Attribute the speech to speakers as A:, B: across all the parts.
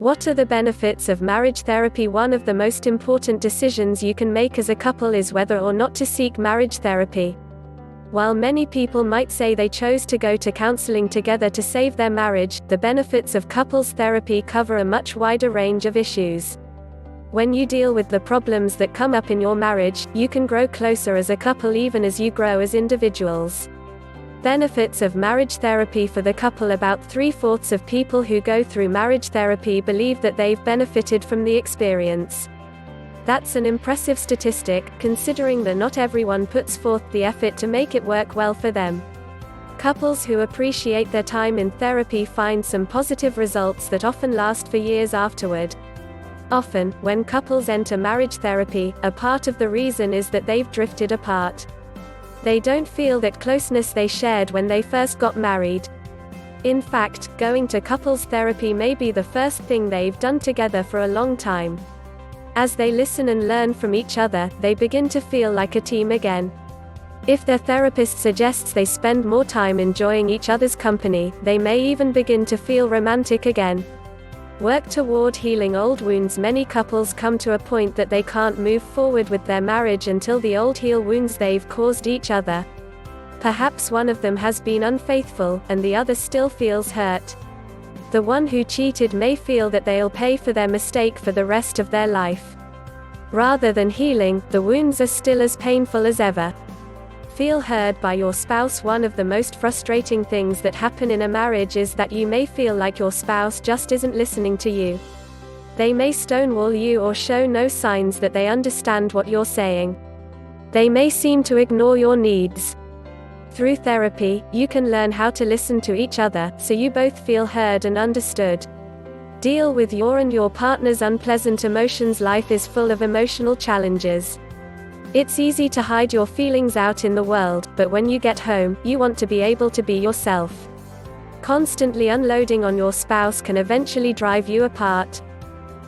A: What are the benefits of marriage therapy? One of the most important decisions you can make as a couple is whether or not to seek marriage therapy. While many people might say they chose to go to counseling together to save their marriage, the benefits of couples therapy cover a much wider range of issues. When you deal with the problems that come up in your marriage, you can grow closer as a couple even as you grow as individuals. Benefits of marriage therapy for the couple. About 3/4 of people who go through marriage therapy believe that they've benefited from the experience. That's an impressive statistic, considering that not everyone puts forth the effort to make it work well for them. Couples who appreciate their time in therapy find some positive results that often last for years afterward. Often, when couples enter marriage therapy, a part of the reason is that they've drifted apart. They don't feel that closeness they shared when they first got married. In fact, going to couples therapy may be the first thing they've done together for a long time. As they listen and learn from each other, they begin to feel like a team again. If their therapist suggests they spend more time enjoying each other's company, they may even begin to feel romantic again. Work toward healing old wounds. Many couples come to a point that they can't move forward with their marriage until the old heal wounds they've caused each other. Perhaps one of them has been unfaithful, and the other still feels hurt. The one who cheated may feel that they'll pay for their mistake for the rest of their life. Rather than healing, the wounds are still as painful as ever. Feel heard by your spouse. One of the most frustrating things that happen in a marriage is that you may feel like your spouse just isn't listening to you. They may stonewall you or show no signs that they understand what you're saying. They may seem to ignore your needs. Through therapy, you can learn how to listen to each other, so you both feel heard and understood. Deal with your and your partner's unpleasant emotions. Life is full of emotional challenges. It's easy to hide your feelings out in the world, but when you get home, you want to be able to be yourself. Constantly unloading on your spouse can eventually drive you apart.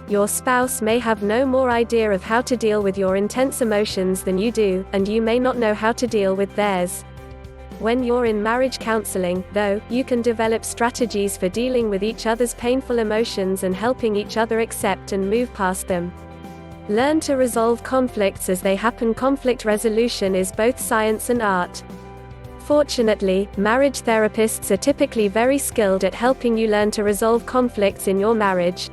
A: Your spouse may have no more idea of how to deal with your intense emotions than you do, and you may not know how to deal with theirs. When you're in marriage counseling, though, you can develop strategies for dealing with each other's painful emotions and helping each other accept and move past them. Learn to resolve conflicts as they happen. Conflict resolution is both science and art. Fortunately, marriage therapists are typically very skilled at helping you learn to resolve conflicts in your marriage.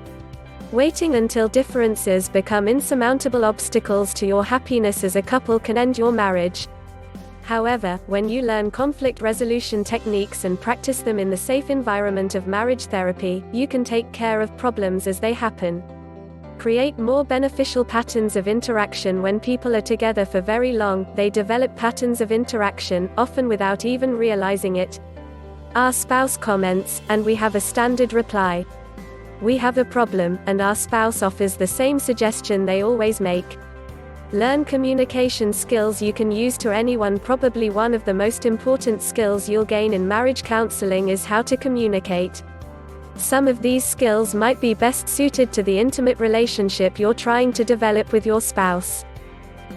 A: Waiting until differences become insurmountable obstacles to your happiness as a couple can end your marriage. However, when you learn conflict resolution techniques and practice them in the safe environment of marriage therapy, you can take care of problems as they happen. Create more beneficial patterns of interaction. When people are together for very long, they develop patterns of interaction, often without even realizing it. Our spouse comments, and we have a standard reply. We have a problem, and our spouse offers the same suggestion they always make. Learn communication skills you can use to anyone. Probably one of the most important skills you'll gain in marriage counseling is how to communicate. Some of these skills might be best suited to the intimate relationship you're trying to develop with your spouse.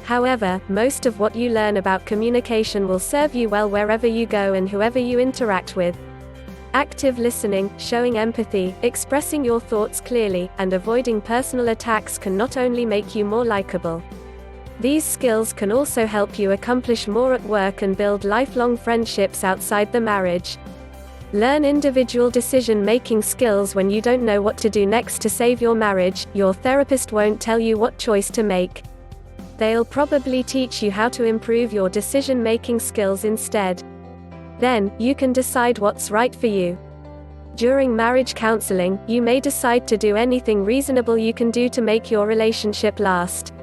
A: However, most of what you learn about communication will serve you well wherever you go and whoever you interact with. Active listening, showing empathy, expressing your thoughts clearly, and avoiding personal attacks can not only make you more likable. These skills can also help you accomplish more at work and build lifelong friendships outside the marriage. Learn individual decision-making skills. When you don't know what to do next to save your marriage, your therapist won't tell you what choice to make. They'll probably teach you how to improve your decision-making skills instead. Then, you can decide what's right for you. During marriage counseling, you may decide to do anything reasonable you can do to make your relationship last.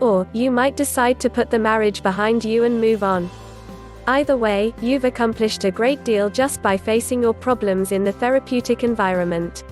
A: Or, you might decide to put the marriage behind you and move on. Either way, you've accomplished a great deal just by facing your problems in the therapeutic environment.